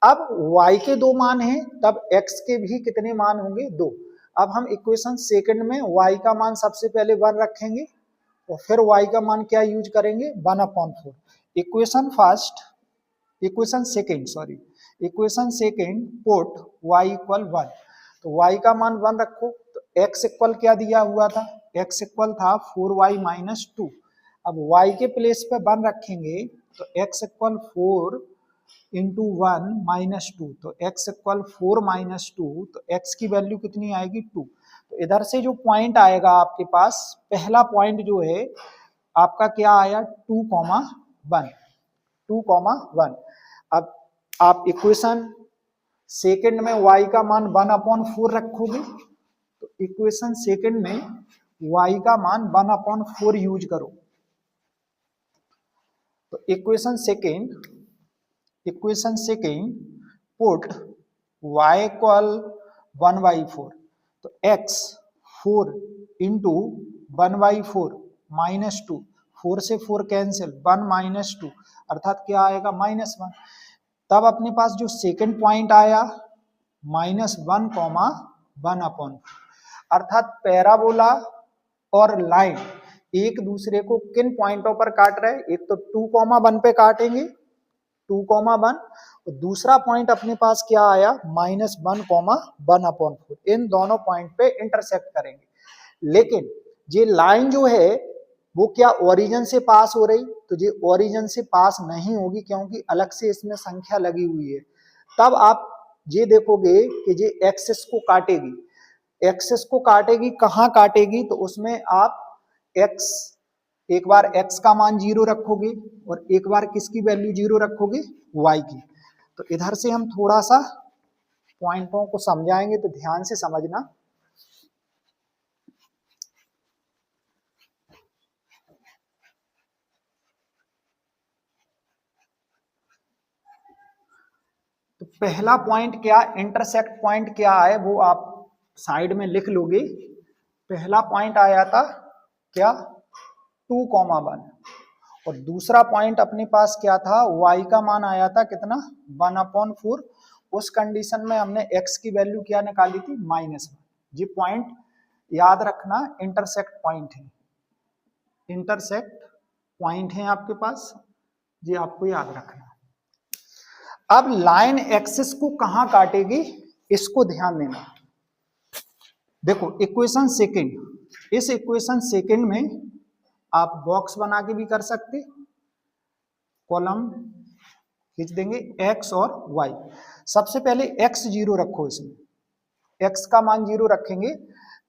अब y के 2 मान हैं तब x के भी कितने मान होंगे 2। अब हम इक्वेशन सेकंड में y का मान सबसे पहले 1 रखेंगे और फिर y का मान क्या यूज करेंगे 1/4। इक्वेशन सेकंड पुट y = 1, तो y का मान 1 रखो, तो x इक्वल क्या दिया हुआ था, x इक्वल था 4y माइनस 2। अब y के प्लेस पे 1 रखेंगे तो x इक्वल 4 इंटू 1 माइनस 2, तो x इक्वल 4 माइनस 2, तो x की वैल्यू कितनी आएगी 2। तो इधर से जो पॉइंट आएगा आपके पास, पहला पॉइंट जो है आपका क्या आया 2,1, 2,1। अब आप इक्वेशन सेकंड में y का मान 1/4 रखोगे, तो इक्वेशन सेकंड में y का मान 1/4 यूज करो। तो equation second put y equal 1/4, तो x 4 इंटू 1/4 माइनस 2, 4 से 4 कैंसिल, 1 माइनस 2 अर्थात क्या आएगा -1। तब अपने पास जो सेकंड पॉइंट आया -1, 1/4, अर्थात पैराबोला और लाइन एक दूसरे को किन पॉइंटों पर काट रहे हैं, एक तो 2,1 पे काटेंगे 2,1 और दूसरा पॉइंट अपने पास क्या आया -1, 1/4, इन दोनों पॉइंट पे इंटरसेक्ट करेंगे। लेकिन ये लाइन जो है वो क्या ओरिजिन से पास हो रही, तो ये ओरिजिन से पास नहीं होगी क्योंकि अलग से इसमें संख्या लगी हुई है। तब आप ये देखोगे कि ये एक्सिस को काटेगी, एक्सिस को काटेगी, कहाँ काटेगी, तो उसमें आप x एक बार x का मान 0 रखोगे और एक बार किसकी वैल्यू 0 रखोगे y की। तो इधर से हम थोड़ा सा पॉइंटों को समझाएंगे तो ध्यान से समझना। तो पहला पॉइंट क्या इंटरसेक्ट पॉइंट क्या है वो आप साइड में लिख लोगे। पहला पॉइंट आया था क्या 2,1 और दूसरा पॉइंट अपने पास क्या था y का मान आया था कितना 1/4। उस कंडीशन में हमने x की वैल्यू क्या निकाली थी -1। ये पॉइंट याद रखना इंटरसेक्ट पॉइंट है, इंटरसेक्ट पॉइंट है आपके पास, ये आपको याद रखना। अब लाइन एक्सिस को कहां काटेगी इसको ध्यान देना। देखो इक्वेशन सेकंड, इस इक्वेशन सेकंड में आप बॉक्स बना के भी कर सकते, कॉलम खींच देंगे x और y। सबसे पहले x 0 रखो, इसमें x का मान 0 रखेंगे,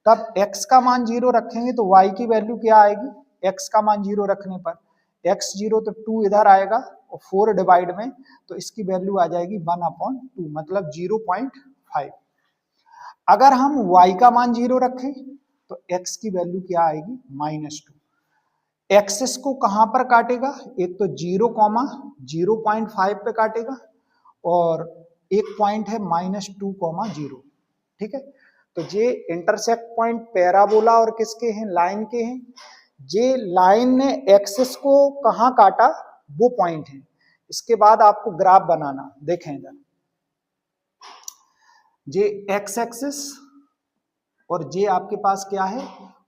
तब x का मान 0 रखेंगे तो y की वैल्यू क्या आएगी, x का मान 0 रखने पर x 0 तो 2 इधर आएगा और 4 डिवाइड में तो इसकी वैल्यू आ जाएगी 1/2 मतलब 0.5। अगर हम y का मान 0 रखें तो x की वैल्यू क्या आएगी -2। एक्सिस को कहां पर काटेगा, एक तो 0,0.5 पे काटेगा और एक पॉइंट है -2,0। ठीक है, तो ये इंटरसेक्ट पॉइंट पैराबोला और किसके हैं, लाइन के हैं। ये लाइन ने एक्सिस को कहां काटा, वो पॉइंट है। इसके बाद आपको ग्राफ बनाना, देखें इधर ये एक्स एक्सिस और ये आपके पास क्या है,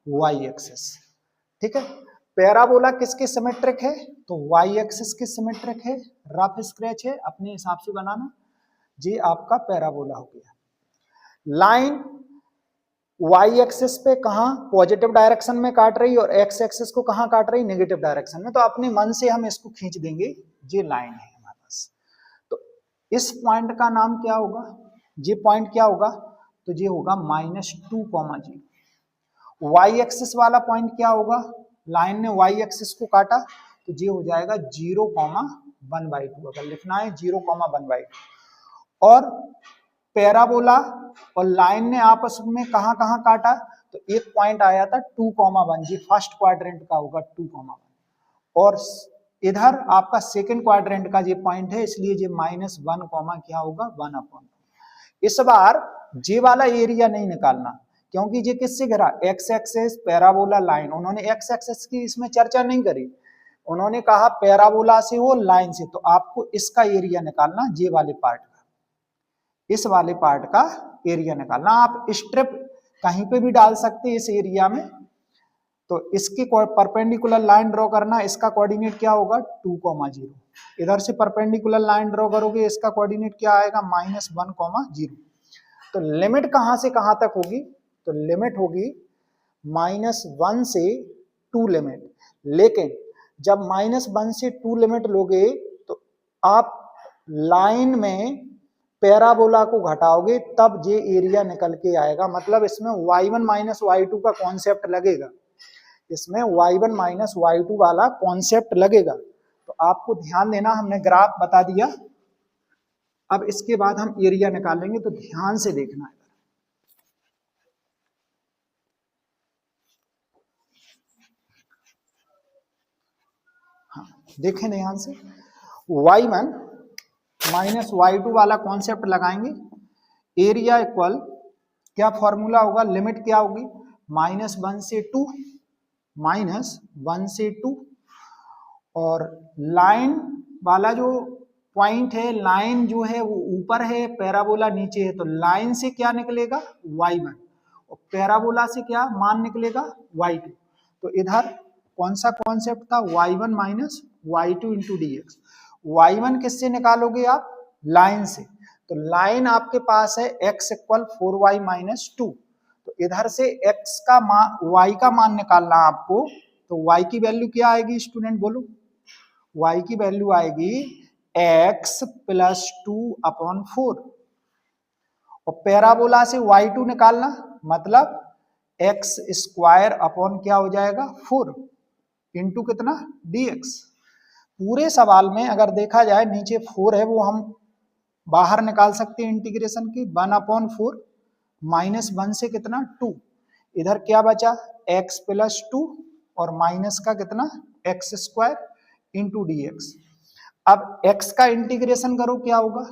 वाई एक्सिस। ठीक है, पैराबोला किसके सिमेट्रिक है, तो वाई एक्सिस के सिमेट्रिक है। रफ स्क्रैच है, अपने हिसाब से बनाना। ये आपका पैराबोला हो गया। लाइन वाई एक्सिस पे कहां, पॉजिटिव डायरेक्शन में काट रही और एक्स एक्सिस को कहां काट रही, नेगेटिव डायरेक्शन में। तो अपने मन से हम इसको खींच देंगे, ये लाइन है हमारे पास। तो इस पॉइंट का नाम क्या होगा, ये पॉइंट क्या होगा, तो ये होगा -2,0। वाई एक्सिस वाला पॉइंट क्या होगा, लाइन ने वाई एक्सिस को काटा तो ये हो जाएगा 0,1/2। अगर लिखना है 0,1/2। और पैराबोला और लाइन ने आपस में कहां कहां काटा, तो एक पॉइंट आया था 2,1, ये फर्स्ट क्वाड्रेंट का होगा 2,1। और इधर आपका सेकंड क्वाड्रेंट का ये पॉइंट है, इसलिए ये -1, क्या होगा, 1/2। इस बार ये वाला एरिया नहीं निकालना, क्योंकि ये किससे घिरा, एक्स एक्सिस पैराबोला लाइन। उन्होंने एक्स एक्सिस की इसमें चर्चा नहीं करी, उन्होंने कहा पैराबोला से हो लाइन से। तो आपको इसका एरिया निकालना, ये वाले पार्ट का, इस वाले पार्ट का एरिया निकालना। आप स्ट्रिप कहीं पे भी डाल सकते हैं इस एरिया में। तो इसके परपेंडिकुलर लाइन ड्रॉ करना, इसका कोऑर्डिनेट क्या होगा, 2,0। इधर से परपेंडिकुलर लाइन ड्रॉ करोगे, इसका कोऑर्डिनेट क्या आएगा, -1,0। तो लिमिट कहां से कहां तक होगी, तो लिमिट होगी -1 से 2 लिमिट। लेकिन जब -1 से 2 लिमिट लोगे तो आप लाइन में पैराबोला को घटाओगे, तब ये एरिया निकल के आएगा। मतलब इसमें y1 - y2 का कॉन्सेप्ट लगेगा, इसमें y1 - y2 वाला कॉन्सेप्ट लगेगा। तो आपको ध्यान देना, हमने ग्राफ बता दिया। अब इसके बाद हम एरिया निकालेंगे, तो ध्यान से देखना है। हाँ, देखें ध्यान से, y1 - y2 वाला कॉन्सेप्ट लगाएंगे। एरिया इक्वल क्या फॉर्मूला होगा, लिमिट क्या होगी, -1 से 2, -1 से 2। और लाइन वाला जो पॉइंट है, लाइन जो है वो ऊपर है, पैराबोला नीचे है। तो लाइन से क्या निकलेगा, y1, और पैराबोला से क्या मान निकलेगा, y2। तो इधर कौन सा कॉन्सेप्ट था, y1 - y2 into dx। y1 किससे निकालोगे आप, लाइन से। तो लाइन आपके पास है x इक्वल 4y - 2। तो इधर से x का मान, y का मान निकालना आपको। तो y की वैल्यू क्या आएगी, स्टूडेंट बोलो, y की वैल्यू आएगी x + 2/4। और पैराबोला से y2 निकालना, मतलब x² अपॉन क्या हो जाएगा, 4 इंटू कितना, dx। पूरे सवाल में अगर देखा जाए, नीचे 4 है, वो हम बाहर निकाल सकते हैं इंटीग्रेशन की, 1/4 -1 से कितना, 2। इधर क्या बचा, x + 2 और माइनस का कितना, x² इंटू dx। अब x का इंटीग्रेशन करो, क्या होगा,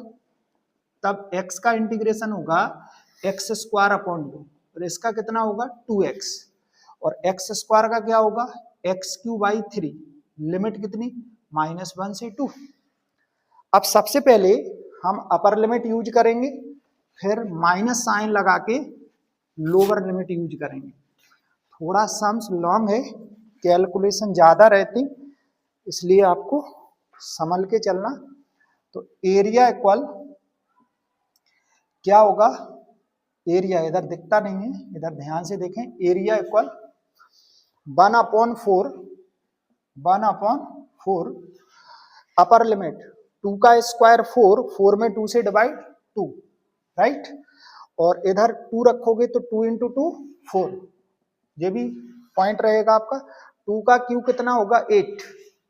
तब x का इंटीग्रेशन होगा x² अपॉन 2, और इसका कितना होगा, 2x। और x² का क्या होगा, x³ 3। लिमिट कितनी, -1 से 2। अब सबसे पहले हम अपर लिमिट यूज करेंगे, फिर माइनस साइन लगा के लोअर लिमिट यूज करेंगे। थोड़ा सम्स लॉन्ग है, कैलकुलेशन ज्यादा रहती, इसलिए आपको संभल के चलना। तो एरिया इक्वल क्या होगा, एरिया इधर दिखता नहीं है, इधर ध्यान से देखें। एरिया इक्वल 1/4 अपर लिमिट 2 का स्क्वायर 4 में 2 से डिवाइड 2, राइट। और इधर 2 रखोगे तो 2 × 2 4, ये भी पॉइंट रहेगा आपका। 2 का क्यूब कितना होगा, 8,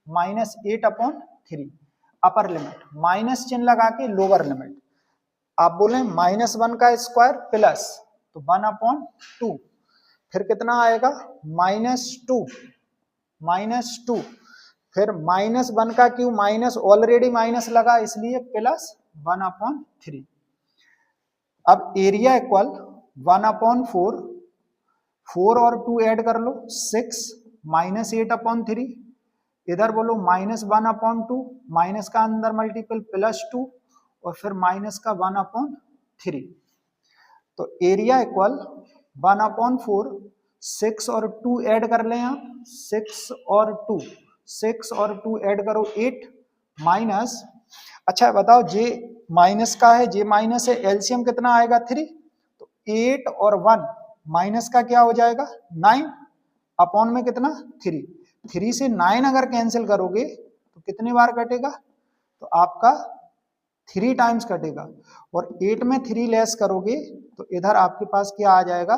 -8/3 अपर लिमिट। माइनस चिन्ह लगा के लोअर लिमिट, आप बोले -1 का स्क्वायर प्लस, तो 1/2, फिर कितना आएगा, -2 -2, फिर -1 का क्यू माइनस, ऑलरेडी माइनस लगा इसलिए +1/3। अब एरिया इक्वल 1/4, 4 और 2 ऐड कर लो 6, -8/3, इधर बोलो -1/2, माइनस का अंदर मल्टीपल +2 और फिर माइनस का 1/3। तो एरिया इक्वल 1/4, 6 और 2 ऐड कर लें आप, 6 और 2 ऐड करो 8, माइनस, अच्छा बताओ जे माइनस का है, जे माइनस है, एलसीएम कितना आएगा 3, तो 8 और 1 माइनस का क्या हो जाएगा 9, अपॉन में कितना 3, 3 से 9 अगर कैंसिल करोगे तो कितने बार कटेगा, तो आपका 3 टाइम्स कटेगा, और 8 में 3 लेस करोगे तो इधर आपके पास क्या आ जाएगा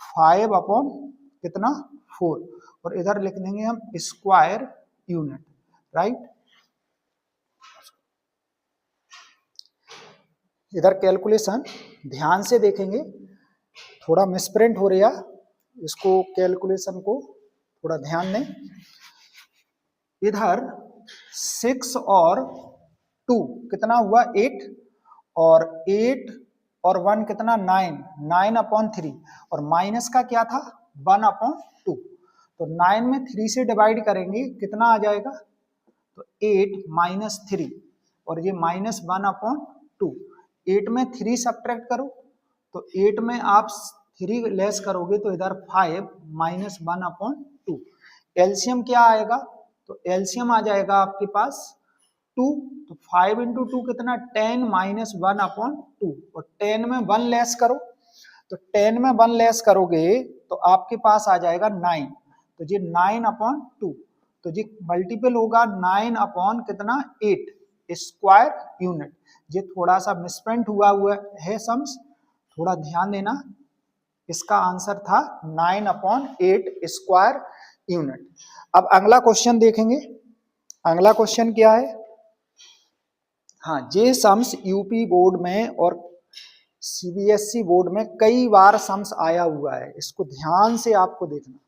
5 अपॉन कितना 4, और इधर लिख देंगे हम स्क्वायर यूनिट, राइट। इधर कैलकुलेशन ध्यान से देखेंगे, थोड़ा मिसप्रिंट हो रहा, इसको कैलकुलेशन को थोड़ा ध्यान दें। इधर 6 और 2 कितना हुआ 8, और 8 और 1 कितना 9, 9/3, और माइनस का क्या था 1/2, तो 9 में 3 से डिवाइड करेंगे कितना आ जाएगा, तो 8 - 3, और ये -1/2, 8 में 3 सब्ट्रैक्ट करो तो 8 में आप 3 लेस करोगे तो इधर 5 -1/2, एलसीएम क्या आएगा, तो एलसीएम आ जाएगा आपके पास 2, तो 5 × 2 कितना 10 -1/2, और 10 में 1 लेस करो, तो 10 में 1 लेस करोगे तो आपके पास आ जाएगा 9, तो ये 9/2, तो ये मल्टीपल होगा 9 अपॉन कितना 8 स्क्वायर यूनिट। ये थोड़ा सा मिसप्रिंट हुआ है सम्स, थोड़ा ध्यान देना, इसका आंसर था 9/8 स्क्वायर यूनिट। अब अगला क्वेश्चन देखेंगे, अगला क्वेश्चन क्या है, हाँ ये सम्स यूपी बोर्ड में और सीबीएसई बोर्ड में कई बार सम्स आया हुआ है, इसको ध्यान से आपको देखना।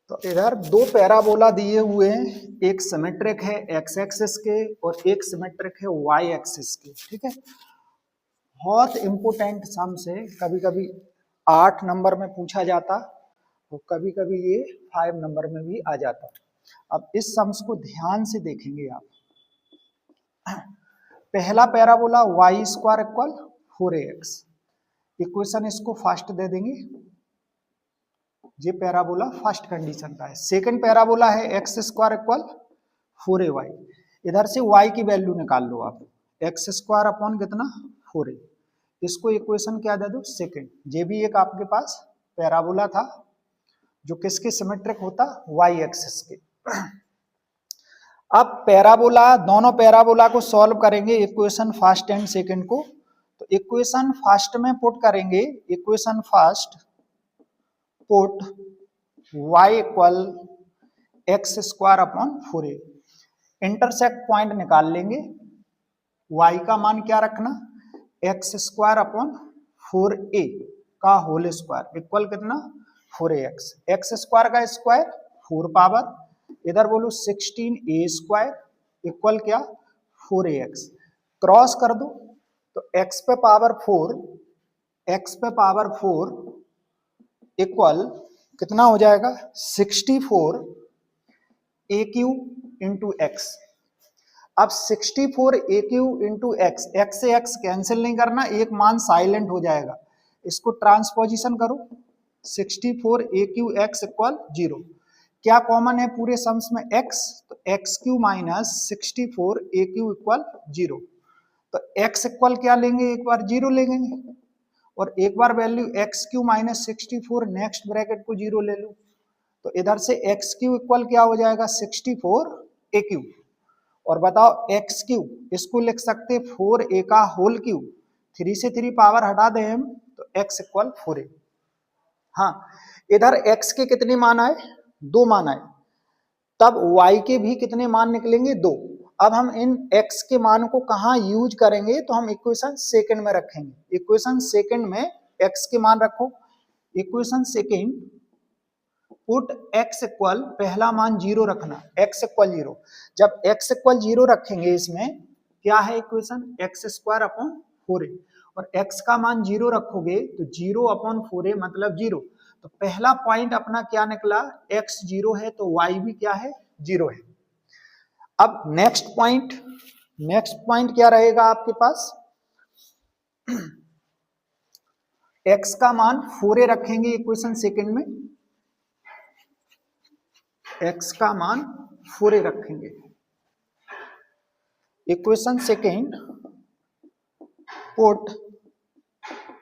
तो इधर 2 पैराबोला दिए हुए हैं, एक सिमेट्रिक है एक्स एक्सिस के और एक सिमेट्रिक है वाई एक्सिस के, ठीक है। बहुत इंपोर्टेंट सम्स है, कभी कभी 8 नंबर में पूछा जाता और कभी कभी ये 5 नंबर में भी आ जाता। अब इस सम्स को ध्यान से देखेंगे आप। पहला पैराबोला y² = 4ax, इक्वेशन इसको फर्स्ट दे देंगे, ये पैराबोला फर्स्ट कंडीशन का है। सेकंड पैराबोला है x² = 4ay, इधर से y की वैल्यू निकाल लो आप, x² अपॉन कितना 4a, इसको इक्वेशन क्या दे दो सेकंड। ये भी एक आपके पास पैराबोला था जो किसके सिमेट्रिक होता y एक्सिस के। अब पैराबोला, दोनों पैराबोला को सॉल्व करेंगे इक्वेशन फर्स्ट एंड सेकंड को, तो इक्वेशन फर्स्ट में पुट करेंगे, equation first put y = x² upon 4a, intersect point निकाल लेंगे, y का मान क्या रखना x² अपॉन 4a का होल स्क्वायर इक्वल कितना 4ax, x² का स्क्वायर 4 पावर, इधर बोलो 16a² इक्वल क्या 4ax, क्रॉस कर दो तो x पे पावर 4 इक्वल कितना हो जाएगा 64aq इंटू x। अब 64aq इंटू x, x से x कैंसिल नहीं करना, एक मान साइलेंट हो जाएगा, इसको ट्रांसपोजिशन करो 64aq(x) = 0, क्या कॉमन है पूरे सम्स में x, तो x³ - 64aq = 0, तो x इक्वल क्या लेंगे, एक बार 0 लेंगे और एक बार वैल्यू x³ - 64 नेक्स्ट ब्रैकेट को 0 ले लो, तो इधर से x³ इक्वल क्या हो जाएगा 64aq, और बताओ x³ इसको लिख सकते 4a का होल क्यूब, 3 से 3 पावर हटा दें हम तो x = 4a, हाँ, इधर x के कितने मान आए, 2 मान आए, तब y के भी कितने मान निकलेंगे, 2। अब हम इन x के मान को कहाँ यूज करेंगे, तो हम इक्वेशन सेकंड में रखेंगे। इक्वेशन सेकंड में x के मान रखो, equation second put x equal, पहला मान 0 रखना, x इक्वल 0। जब x इक्वल 0 रखेंगे, इसमें क्या है equation, x square upon 4a, और x का मान 0 रखोगे तो 0 अपॉन 4a मतलब 0। तो पहला पॉइंट अपना क्या निकला, x 0 है तो y भी क्या है, 0 है। अब नेक्स्ट पॉइंट क्या रहेगा आपके पास, x का मान 4a रखेंगे इक्वेशन सेकंड में, x का मान 4a रखेंगे equation second put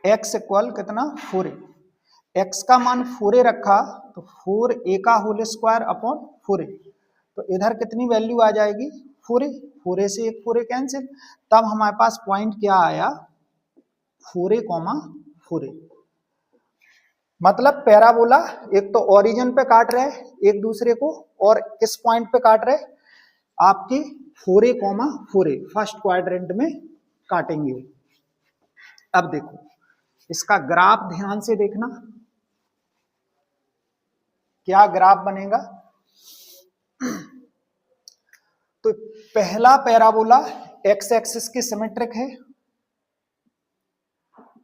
x equal कितना, 4a। x का मान 4a रखा तो 4a का होल स्क्वायर अपॉन 4a, तो इधर कितनी वैल्यू आ जाएगी, 4a। 4a से एक 4a कैंसिल, तब हमारे पास पॉइंट क्या आया, 4a, 4a। मतलब पैराबोला एक तो ओरिजिन पे काट रहे एक दूसरे को, और किस पॉइंट पे काट रहे, आपके 4a, 4a फर्स्ट क्वाड्रेंट में काटेंगे। अब देखो इसका ग्राफ ध्यान से देखना, क्या ग्राफ बनेगा। तो पहला पैराबोला एक्स एक्सिस के सिमेट्रिक है,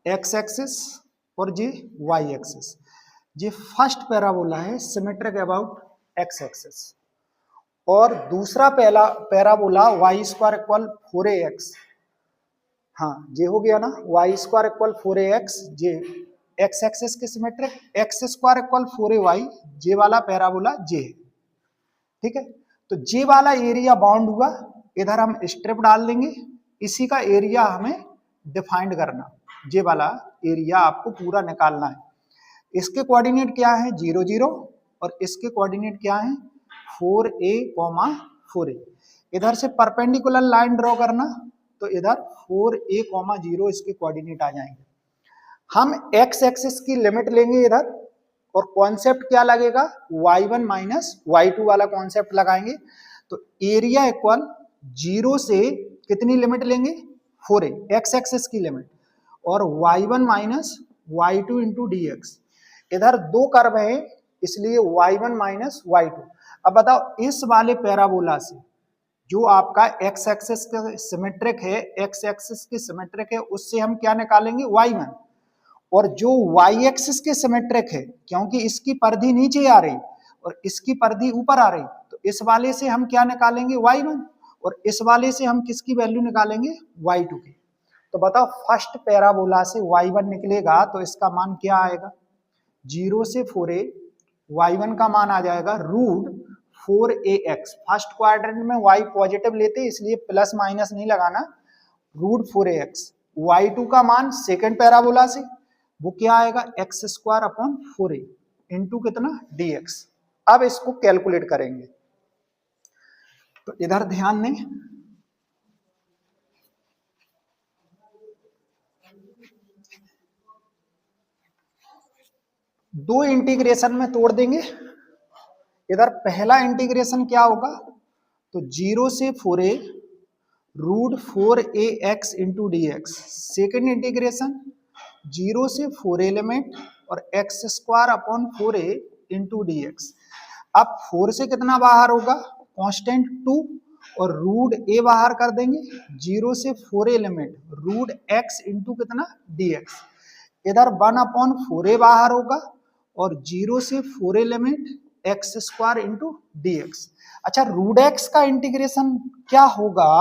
एक्स एक्सिस, और जी वाई एक्सिस। ये फर्स्ट पैराबोला है सिमेट्रिक अबाउट एक्स एक्सिस, और दूसरा पहला parabola Y square equal 4ax, हाँ ये हो गया ना, वाई स्क्वायर इक्वल 4ax, ये एक्स एक्सिस के symmetric, x square equal 4ay, जे वाला पैराबोला जे है, ठीक है। तो जे वाला एरिया बाउंड हुआ, इधर हम स्ट्रिप डाल देंगे, इसी का एरिया हमें डिफाइंड करना, जे वाला एरिया आपको पूरा निकालना है। इसके कोऑर्डिनेट क्या है, 0 0, और इसके कोऑर्डिनेट क्या है, 4a, 4a। इधर से परपेंडिकुलर लाइन ड्रॉ करना, तो इधर 4a, 0 इसके कोऑर्डिनेट आ जाएंगे। हम x एक्सिस की लिमिट लेंगे इधर, और कॉन्सेप्ट क्या लगेगा, y1 माइनस y2 वाला कॉन्सेप्ट लगाएंगे। तो एरिया इक्वल 0 से कितनी लिमिट लेंगे, 4a, x एक्सिस की लिमिट, और y1 minus y2 into dx। इधर दो कर्व है इसलिए y1 माइनस y2। अब बताओ इस वाले पैराबोला से जो आपका x एक्सिस का सिमेट्रिक है, x एक्सिस के सिमेट्रिक है, उससे हम क्या निकालेंगे, y1, और जो y एक्सिस के सिमेट्रिक है, क्योंकि इसकी परिधि नीचे आ रही और इसकी परिधि ऊपर आ रही, तो इस वाले से हम क्या निकालेंगे, y1, और इस वाले से हम किसकी वैल्यू निकालेंगे, y2 की। तो बताओ फर्स्ट पैराबोला से y1 निकलेगा तो इसका मान क्या आएगा, 0 से 4a, y1 का मान आ जाएगा रूट 4ax। फर्स्ट क्वाड्रेंट में y पॉजिटिव लेते इसलिए प्लस माइनस नहीं लगाना, रूट 4ax। y2 का मान सेकंड पैराबोला से वो क्या आएगा, x square upon 4a into कितना, dx। अब इसको कैलकुलेट करेंगे, तो इधर ध्यान दें, दो इंटीग्रेशन में तोड़ देंगे। इधर पहला इंटीग्रेशन क्या होगा, तो 0 से 4a root 4ax into dx। Second integration 0 से 4a लिमिट और x square upon 4a into dx। अब 4 से कितना बाहर होगा, कांस्टेंट 2, और रूट a बाहर कर देंगे, 0 से 4a limit root x into कितना, dx। इधर 1 अपॉन 4a बाहर होगा, और 0 से 4a limit x square into dx। अच्छा, रूट x का इंटीग्रेशन क्या होगा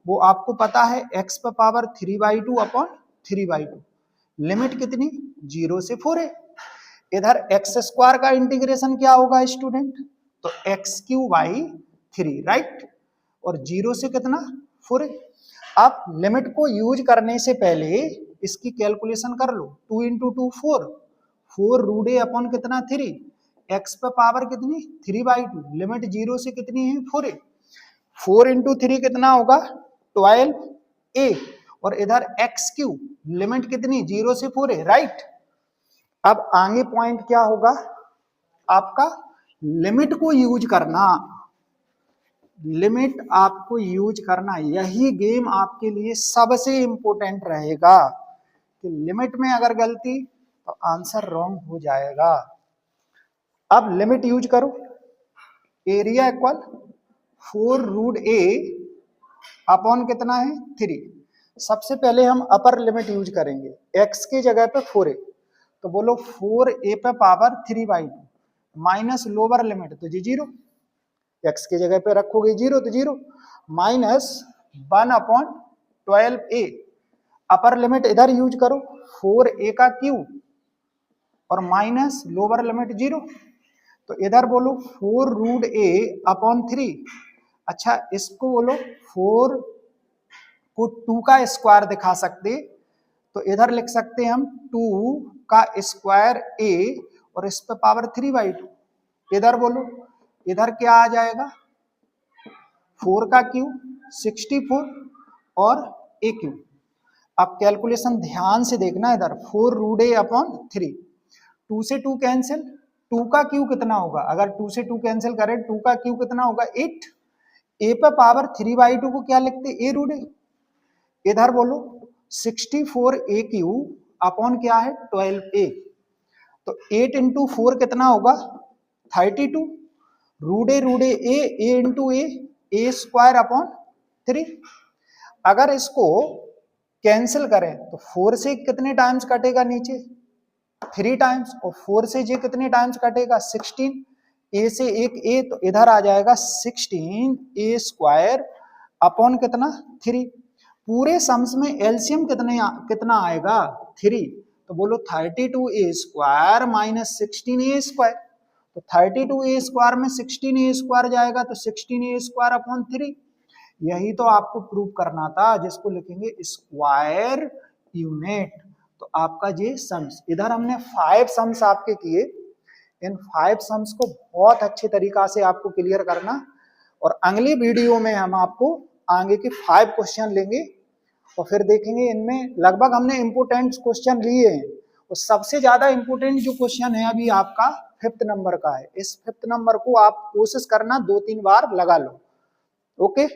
वो आपको पता है, x पर पावर 3/2 अपॉन 3/2, लिमिट कितनी, 0 से 4a। इधर एक्स स्क्वायर का इंटीग्रेशन क्या होगा स्टूडेंट, तो x³ 3, राइट, और 0 से कितना, 4a। आप लिमिट को यूज करने से पहले इसकी कैलकुलेशन कर लो, 2 इंटू 2 4 रूट a अपॉन कितना 3, x पे पावर कितनी 3/2, लिमिट 0 से कितनी है 4a, 4 इंटू 3 कितना होगा 12a, और इधर x³ लिमिट कितनी 0 से 4a, राइट। अब आगे पॉइंट क्या होगा आपका, लिमिट को यूज करना, लिमिट आपको यूज करना, यही गेम आपके लिए सबसे इंपॉर्टेंट रहेगा कि लिमिट में अगर गलती तो आंसर रॉन्ग हो जाएगा। अब लिमिट यूज करो, एरिया इक्वल 4√a अपॉन कितना है 3। सबसे पहले हम अपर लिमिट यूज करेंगे, x की जगह पे 4a, तो बोलो 4a पे पावर 3/2 माइनस लोअर लिमिट तो जी 0, x की जगह पे रखोगे 0 तो 0 माइनस 1/12a। अपर लिमिट इधर यूज करो 4a का क्यूब और माइनस लोअर लिमिट 0, तो इधर बोलो 4√a अपॉन 3। अच्छा इसको बोलो 4 को 2 का स्क्वायर दिखा सकते, तो इधर लिख सकते हैं हम 2 का स्क्वायर a और इस पे पावर 3/2। इधर बोलो, इधर क्या आ जाएगा 4 का क्यूब 64 और a क्यूब। अब कैलकुलेशन ध्यान से देखना, इधर 4√a अपॉन 3, 2 से 2 कैंसिल, 2 का क्यूब कितना होगा, अगर 2 से 2 कैंसिल करें 2 का क्यूब कितना होगा 8, a पे पावर 3/2 को क्या लिखते a√a। इधर बोलो 64a क्यूब अपॉन क्या है 12a, तो 8 इंटू 4 कितना होगा 32, रूडे ए इंटू ए स्क्वायर अपॉन 3। अगर इसको कैंसिल करें तो 4 से कितने टाइम्स कटेगा नीचे 3 टाइम्स, और 4 से जे कितने टाइम्स कटेगा 16, ए से एक ए तो इधर आ जाएगा 16a स्क्वायर अपॉन कितना 3। पूरे सम्स में एलसीएम कितना आएगा 3, तो बोलो 32a square minus 16a square, तो 32a स्क्वायर में 16a स्क्वायर जाएगा तो 16a स्क्वायर अपॉन 3। यही तो आपको प्रूव करना था, जिसको लिखेंगे स्क्वायर यूनिट। तो आपका ये सम्स, इधर हमने 5 सम्स आपके किए, इन 5 सम्स को बहुत अच्छे तरीका से आपको क्लियर करना, और अगली वीडियो में हम आपको आगे के 5 क्वेश्चन लेंगे और फिर देखेंगे इनमें लगभग हमने इंपोर्टेंट क्वेश्चन लिए हैं, और सबसे ज्यादा इंपोर्टेंट जो क्वेश्चन है अभी आपका 5th नंबर का है। इस 5th नंबर को आप कोशिश करना 2-3 बार लगा लो। ओके।